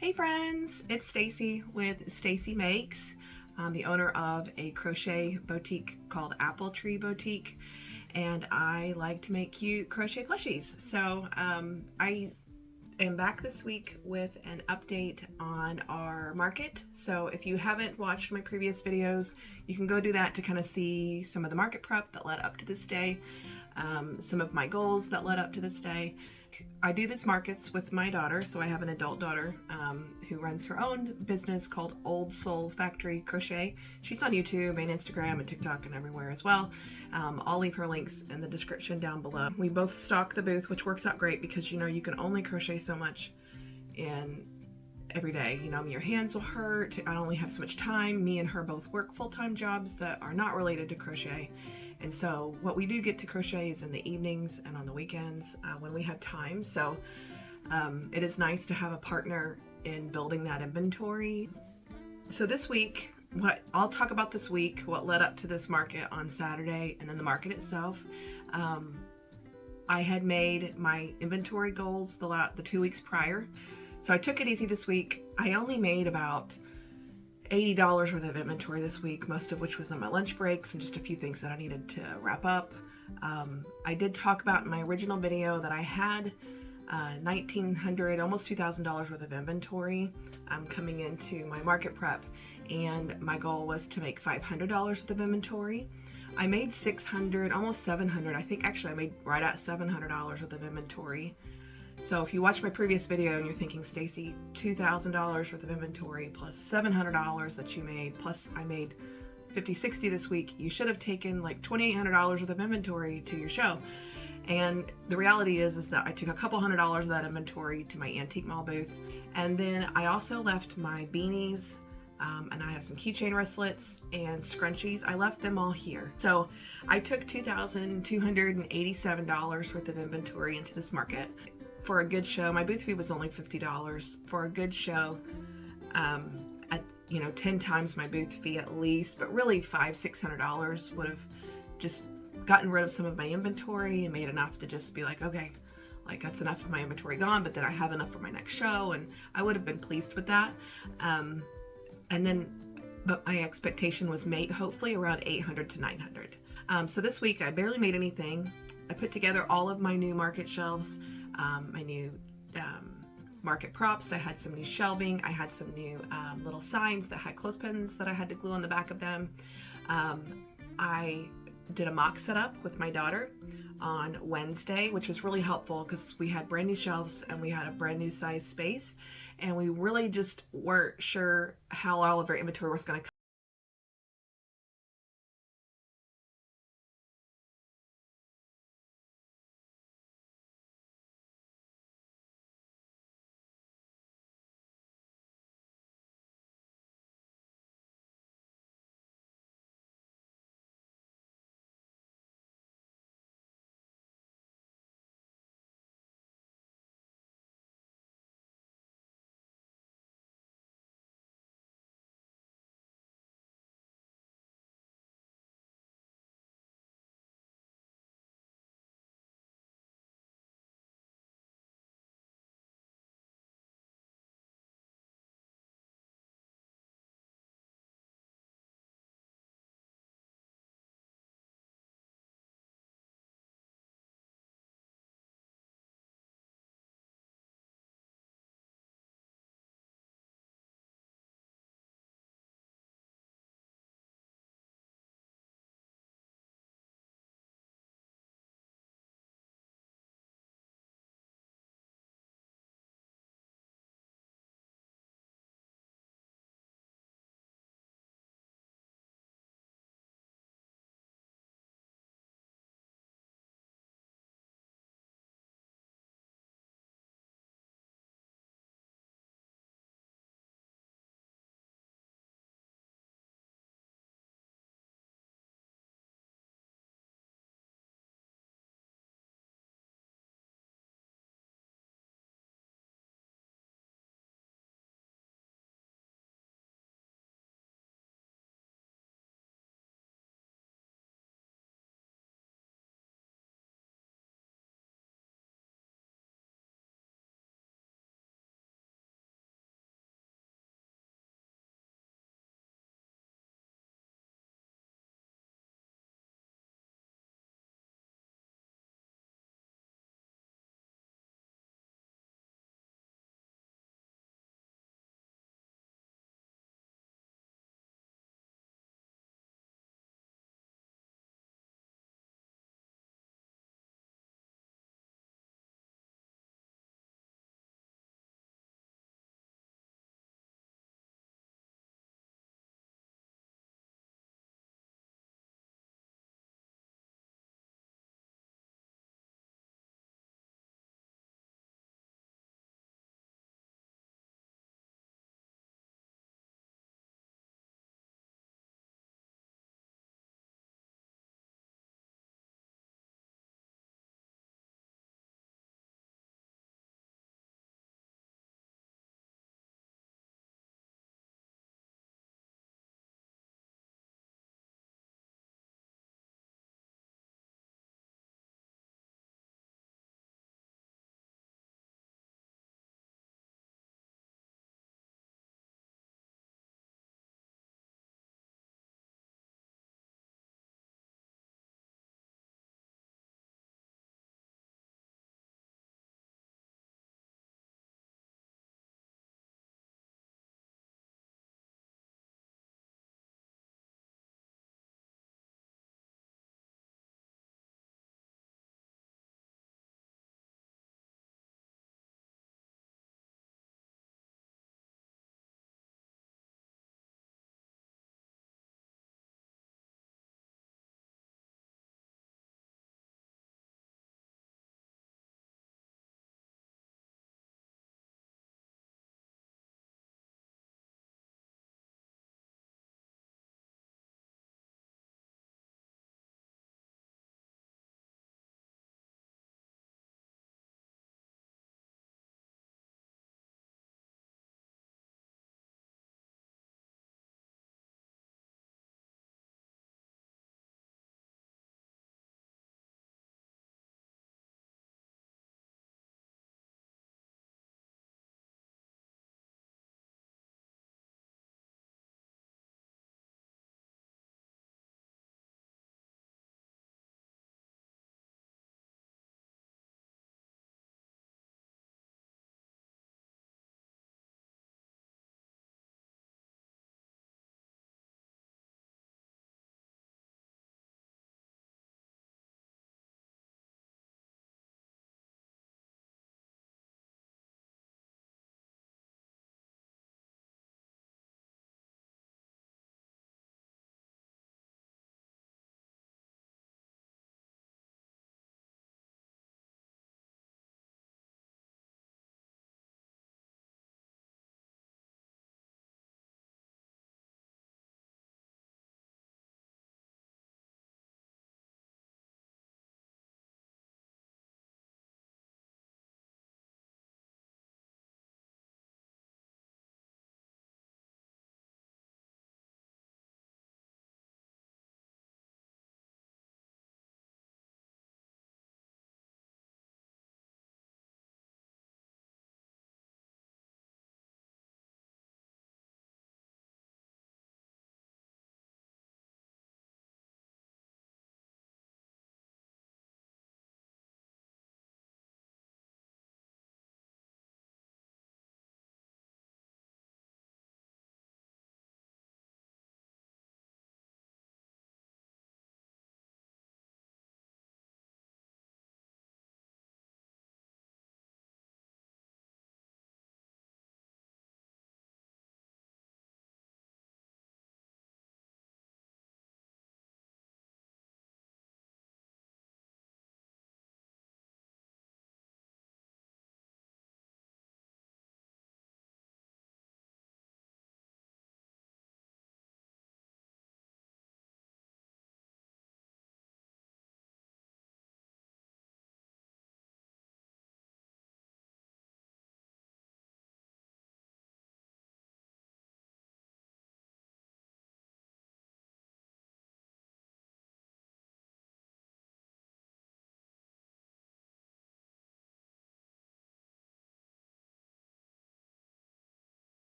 Hey friends, it's Stacy with Stacy Makes. I'm the owner of a crochet boutique called Apple Tree Boutique, and I like to make cute crochet plushies. So I am back this week with an update on our market. So if you haven't watched my previous videos, you can go do that to kind of see some of the market prep that led up to this day, some of my goals that led up to this day. I do these markets with my daughter, so I have an adult daughter who runs her own business called Old Soul Factory Crochet. She's on YouTube and Instagram and TikTok and everywhere as well. I'll leave her links in the description down below. We both stock the booth, which works out great because you can only crochet so much in every day. Your hands will hurt. I only have so much time. Me and her both work full-time jobs that are not related to crochet. And so what we do get to crochet is in the evenings and on the weekends when we have time. So it is nice to have a partner in building that inventory. So this week, I'll talk about this week, what led up to this market on Saturday, and then the market itself. I had made my inventory goals the 2 weeks prior. So I took it easy this week. I only made about $80 worth of inventory this week, most of which was on my lunch breaks and just a few things that I needed to wrap up. I did talk about in my original video that I had $1,900, almost $2,000 worth of inventory coming into my market prep, and my goal was to make $500 worth of inventory. I made $600, almost $700. I think actually I made right at $700 worth of inventory. So if you watch my previous video and you're thinking, Stacy, $2,000 worth of inventory plus $700 that you made, plus I made $50, $60 this week, you should have taken like $2,800 worth of inventory to your show. And the reality is that I took a couple $100s of that inventory to my antique mall booth. And then I also left my beanies, and I have some keychain wristlets and scrunchies. I left them all here. So I took $2,287 worth of inventory into this market. For a good show, my booth fee was only $50. For a good show, at 10 times my booth fee at least, but really $500-$600 would have just gotten rid of some of my inventory and made enough to just be like, okay, like that's enough of my inventory gone, but then I have enough for my next show, and I would have been pleased with that. But my expectation was made hopefully around $800 to $900. So this week I barely made anything. I put together all of my new market shelves. My new market props. I had some new shelving. I had some new little signs that had clothespins that I had to glue on the back of them. I did a mock setup with my daughter on Wednesday, which was really helpful because we had brand new shelves and we had a brand new size space, and we really just weren't sure how all of our inventory was going to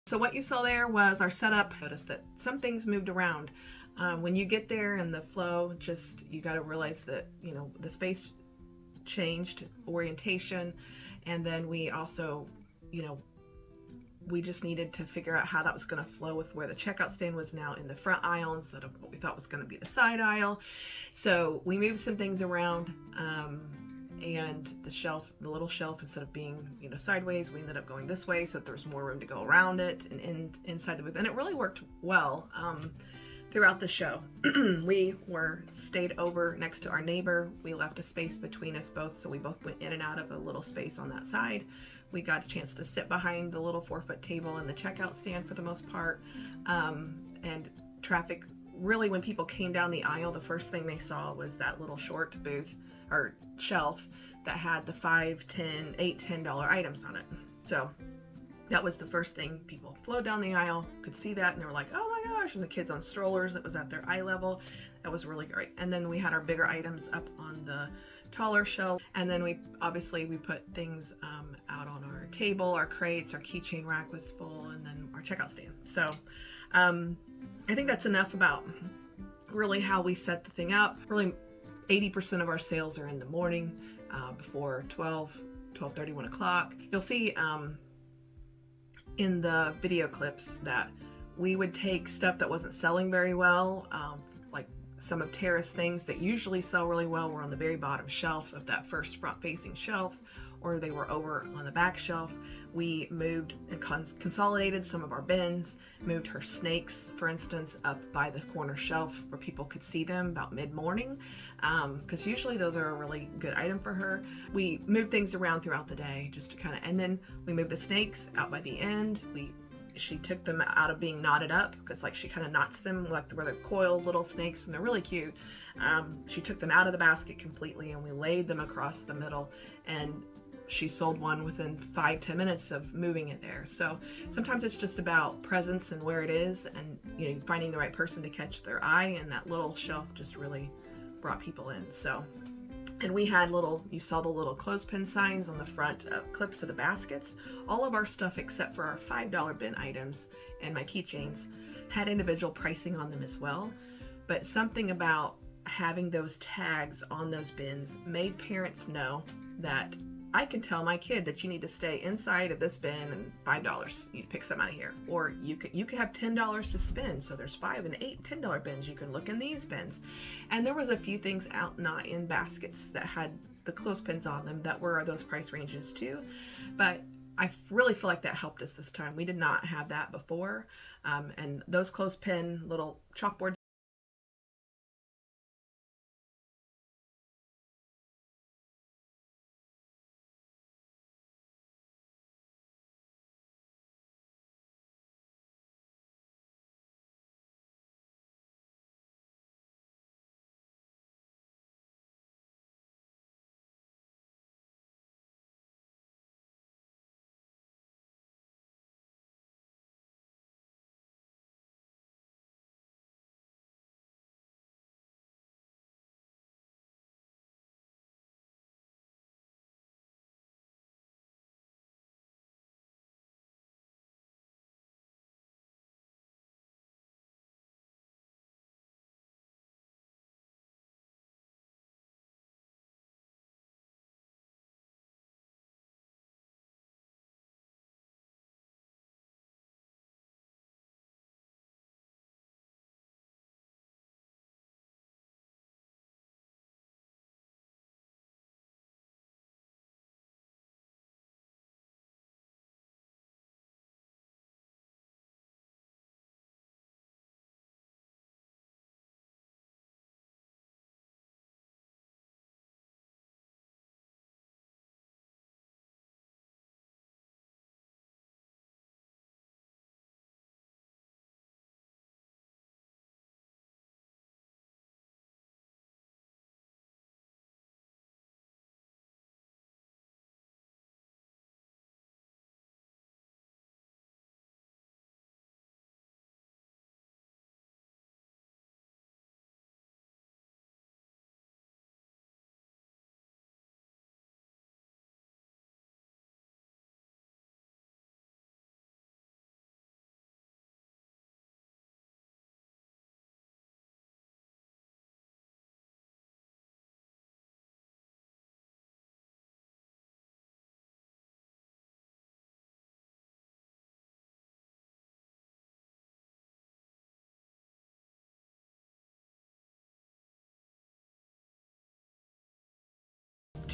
So what you saw there was our setup. Notice that some things moved around. When you get there and the flow, just, you got to realize that, you know, the space changed orientation. And then we also, you know, we just needed to figure out how that was going to flow with where the checkout stand was now in the front aisle instead of what we thought was going to be the side aisle. So we moved some things around, and the shelf, the little shelf, instead of being, you know, sideways, we ended up going this way so that there's more room to go around it and inside the booth. And it really worked well throughout the show. We stayed over next to our neighbor. We left a space between us both, so we both went in and out of a little space on that side. We got a chance to sit behind the little 4-foot table in the checkout stand for the most part. And traffic, really, when people came down the aisle, the first thing they saw was that little short booth or shelf that had the $5, $10, $8, $10 items on it. So that was the first thing. People flowed down the aisle, could see that, and they were like, oh my gosh. And the kids on strollers, it was at their eye level. That was really great. And then we had our bigger items up on the taller shelf. And then we put things out on our table, our crates, our keychain rack was full, and then our checkout stand. So I think that's enough about really how we set the thing up. Really, 80% of our sales are in the morning before 12:30, 1 o'clock. You'll see in the video clips that we would take stuff that wasn't selling very well, like some of Tara's things that usually sell really well were on the very bottom shelf of that first front-facing shelf, or they were over on the back shelf. We moved and consolidated some of our bins, moved her snakes, for instance, up by the corner shelf where people could see them about mid-morning, because usually those are a really good item for her. We moved things around throughout the day just to kind of, and then we moved the snakes out by the end. She took them out of being knotted up, because like she kind of knots them like where they're coiled little snakes, and they're really cute. She took them out of the basket completely, and we laid them across the middle, and she sold one within 5-10 minutes of moving it there. So sometimes it's just about presence and where it is, and, you know, finding the right person to catch their eye, and that little shelf just really brought people in. So, and we had you saw the little clothespin signs on the front clips of the baskets. All of our stuff except for our $5 bin items and my keychains had individual pricing on them as well. But something about having those tags on those bins made parents know that I can tell my kid that you need to stay inside of this bin, and $5, you pick some out of here. Or you could have $10 to spend, so there's $5 and $8, $10 bins. You can look in these bins. And there was a few things out not in baskets that had the clothespins on them that were those price ranges too. But I really feel like that helped us this time. We did not have that before. And those clothespin little chalkboard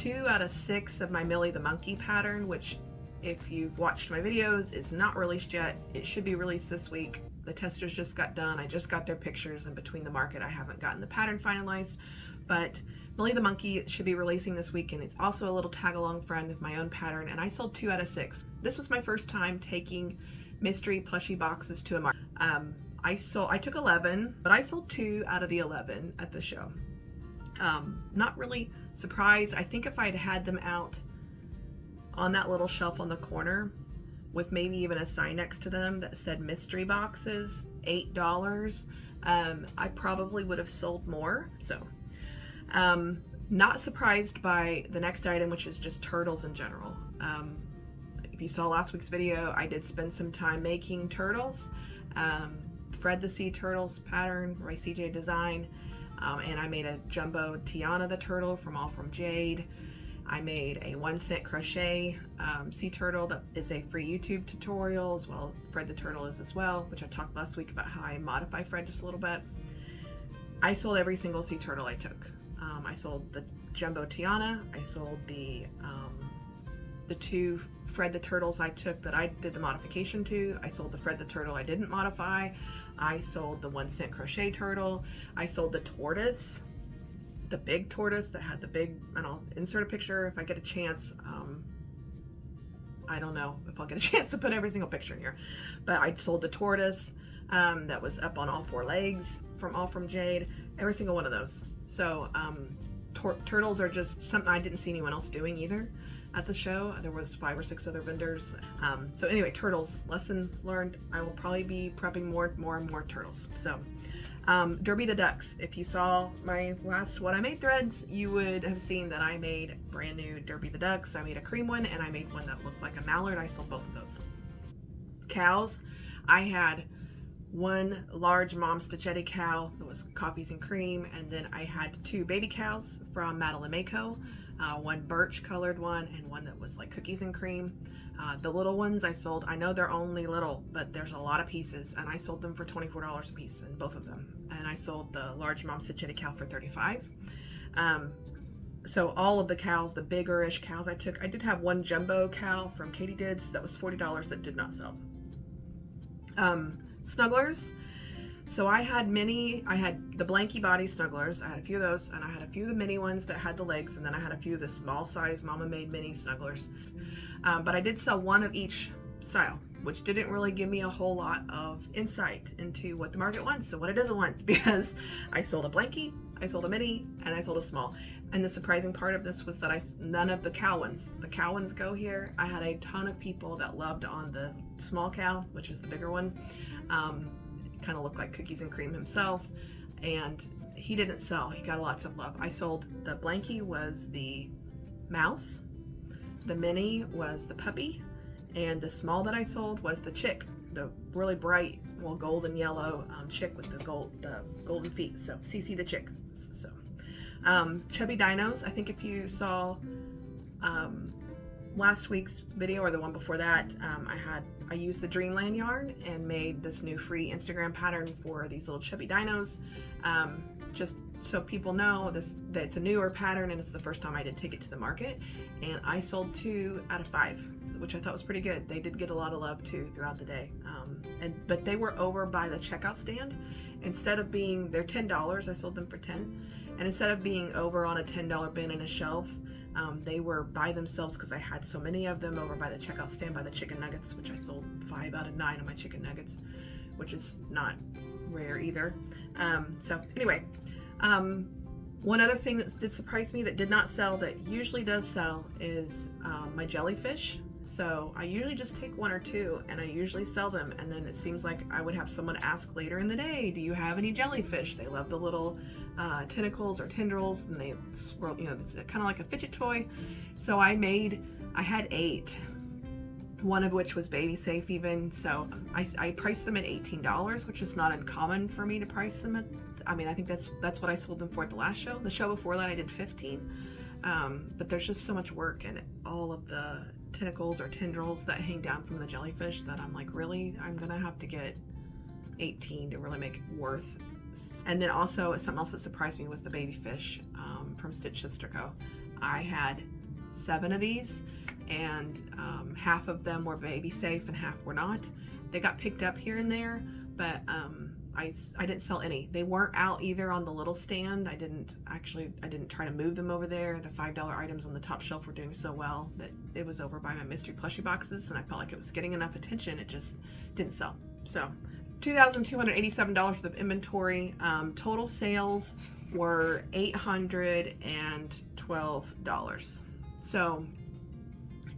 2 out of 6 of my Millie the Monkey pattern, which if you've watched my videos is not released yet. It should be released this week. The testers just got done. I just got their pictures, and between the market I haven't gotten the pattern finalized, but Millie the Monkey should be releasing this week, and it's also a little tag-along friend of my own pattern, and I sold 2 out of 6. This was my first time taking mystery plushie boxes to a market. I took 11, but I sold 2 out of the 11 at the show. Not really surprised. I think if I'd had them out on that little shelf on the corner with maybe even a sign next to them that said mystery boxes, $8, I probably would have sold more. So not surprised by the next item, which is just turtles in general. If you saw last week's video, I did spend some time making turtles. Fred the Sea Turtles pattern by CJ Design, and I made a jumbo Tiana the turtle from All From Jade. I made a 1-cent crochet sea turtle that is a free YouTube tutorial, as well as Fred the Turtle is as well, which I talked last week about how I modify Fred just a little bit. I sold every single sea turtle I took. I sold the jumbo Tiana. I sold the 2 Fred the Turtles I took that I did the modification to. I sold the Fred the Turtle I didn't modify. I sold the 1-cent crochet turtle. I sold the tortoise, the big tortoise that had the big, and I'll insert a picture if I get a chance. I don't know if I'll get a chance to put every single picture in here, but I sold the tortoise that was up on all 4 legs from All From Jade, every single one of those. So turtles are just something I didn't see anyone else doing either at the show. There was 5 or 6 other vendors. So anyway, turtles, lesson learned. I will probably be prepping more and more turtles. So Derby the Ducks. If you saw my last What I Made threads, you would have seen that I made brand new Derby the Ducks. I made a cream one, and I made one that looked like a mallard. I sold both of those. Cows, I had one large Mom Stitchetti cow that was coffees and cream, and then I had 2 baby cows from Madeline Mako, one birch colored one and one that was like cookies and cream. The little ones I sold, I know they're only little, but there's a lot of pieces, and I sold them for $24 a piece in both of them. And I sold the large Mom Stitchetti cow for $35. So all of the cows, the bigger-ish cows I took, I did have one jumbo cow from Katie Dids that was $40 that did not sell. Snugglers. So I had the blanky body snugglers. I had a few of those, and I had a few of the mini ones that had the legs, and then I had a few of the small size Mama Made mini snugglers. But I did sell one of each style, which didn't really give me a whole lot of insight into what the market wants and what it doesn't want, because I sold a blankie, I sold a mini, and I sold a small. And the surprising part of this was that none of the cow ones. The cow ones go here. I had a ton of people that loved on the small cow, which is the bigger one. Kind of looked like cookies and cream himself, and he didn't sell. He got lots of love. I sold the blankie was the mouse, the mini was the puppy, and the small that I sold was the chick, the really bright, well, golden yellow chick with the golden feet. So Cece the chick. So chubby dinos. I think if you saw last week's video or the one before that, I used the Dreamland yarn and made this new free Instagram pattern for these little chubby dinos, just so people know that it's a newer pattern and it's the first time I did take it to the market. And I sold 2 out of 5, which I thought was pretty good. They did get a lot of love too throughout the day, but they were over by the checkout stand. Instead of being, they're $10, I sold them for 10, and instead of being over on a $10 bin in a shelf, they were by themselves, because I had so many of them over by the checkout stand by the chicken nuggets, which I sold 5 out of 9 of my chicken nuggets, which is not rare either. So anyway, one other thing that did surprise me that did not sell that usually does sell is my jellyfish. So I usually just take 1 or 2, and I usually sell them, and then it seems like I would have someone ask later in the day, do you have any jellyfish? They love the little tentacles or tendrils, and they swirl, it's kind of like a fidget toy. So I had 8, one of which was baby safe even. So I priced them at $18, which is not uncommon for me to price them at. I mean, I think that's what I sold them for at the last show. The show before that I did 15. But there's just so much work in all of the tentacles or tendrils that hang down from the jellyfish that I'm like, really? I'm gonna have to get 18 to really make it worth. And then also something else that surprised me was the baby fish from Stitch Sister Co. I had 7 of these, and half of them were baby safe and half were not. They got picked up here and there, but I didn't sell any. They weren't out either on the little stand. I didn't try to move them over there. The $5 items on the top shelf were doing so well that it was over by my mystery plushie boxes, and I felt like it was getting enough attention. It just didn't sell. So $2,287 worth of inventory. Total sales were $812. So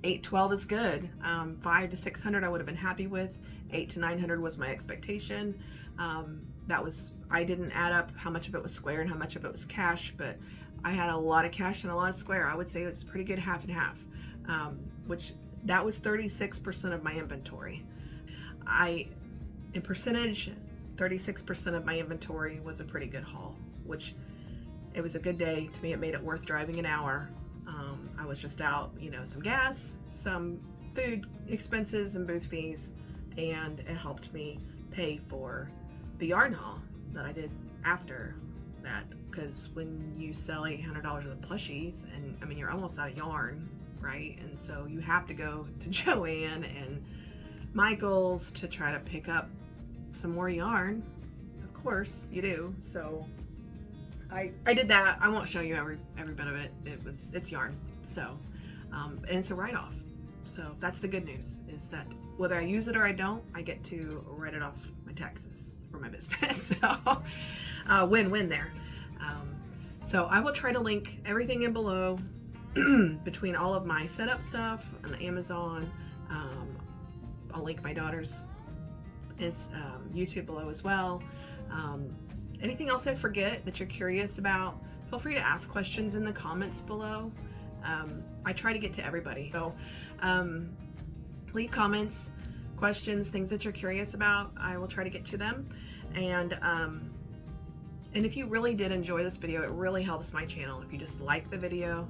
$812 is good. $500 to $600 I would have been happy with. $800 to $900 was my expectation. I didn't add up how much of it was square and how much of it was cash, but I had a lot of cash and a lot of square. I would say it was pretty good half and half, which that was 36% of my inventory. In percentage, 36% of my inventory was a pretty good haul, which it was a good day. To me, it made it worth driving an hour. I was just out, some gas, some food expenses and booth fees, and it helped me pay for the yarn haul that I did after that, because when you sell $800 worth of plushies, and I mean, you're almost out of yarn, right? And so you have to go to Joann and Michael's to try to pick up some more yarn. Of course you do. So I did that. I won't show you every bit of it. It's yarn. So and it's a write-off. So that's the good news, is that whether I use it or I don't, I get to write it off my taxes for my business. So win-win there. So I will try to link everything in below between all of my setup stuff on Amazon. I'll link my daughter's YouTube below as well. Anything else I forget that you're curious about, feel free to ask questions in the comments below. I try to get to everybody. So leave comments, questions, things that you're curious about. I will try to get to them. And if you really did enjoy this video, it really helps my channel. If you just like the video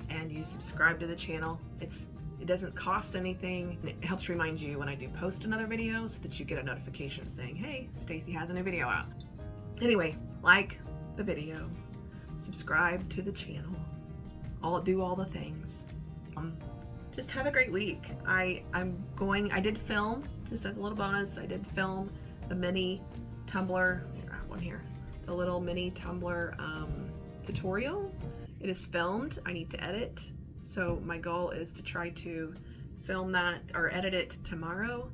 and you subscribe to the channel, it doesn't cost anything. It helps remind you when I do post another video so that you get a notification saying, hey, Stacy has a new video out. Anyway, like the video, subscribe to the channel, do all the things. Just have a great week. I did film, just as a little bonus, I did film the mini tumbler, I have one here, the little mini tumbler tutorial. It is filmed. I need to edit. So my goal is to try to film that or edit it tomorrow.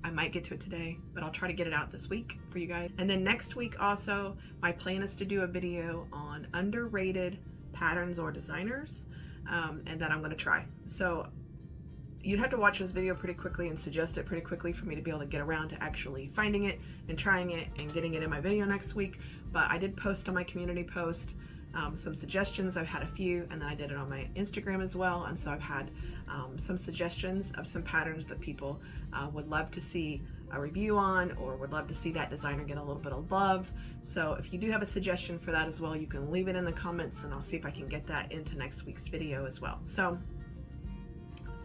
I might get to it today, but I'll try to get it out this week for you guys. And then next week also, my plan is to do a video on underrated patterns or designers, and that I'm going to try. So you'd have to watch this video pretty quickly and suggest it pretty quickly for me to be able to get around to actually finding it and trying it and getting it in my video next week. But I did post on my community post some suggestions. I've had a few, and then I did it on my Instagram as well, and so I've had some suggestions of some patterns that people would love to see a review on, or would love to see that designer get a little bit of love. So if you do have a suggestion for that as well, you can leave it in the comments, and I'll see if I can get that into next week's video as well. So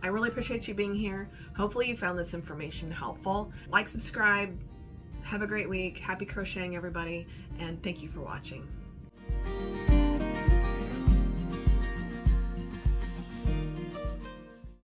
I really appreciate you being here. Hopefully you found this information helpful. Like, subscribe, have a great week, happy crocheting everybody, and thank you for watching.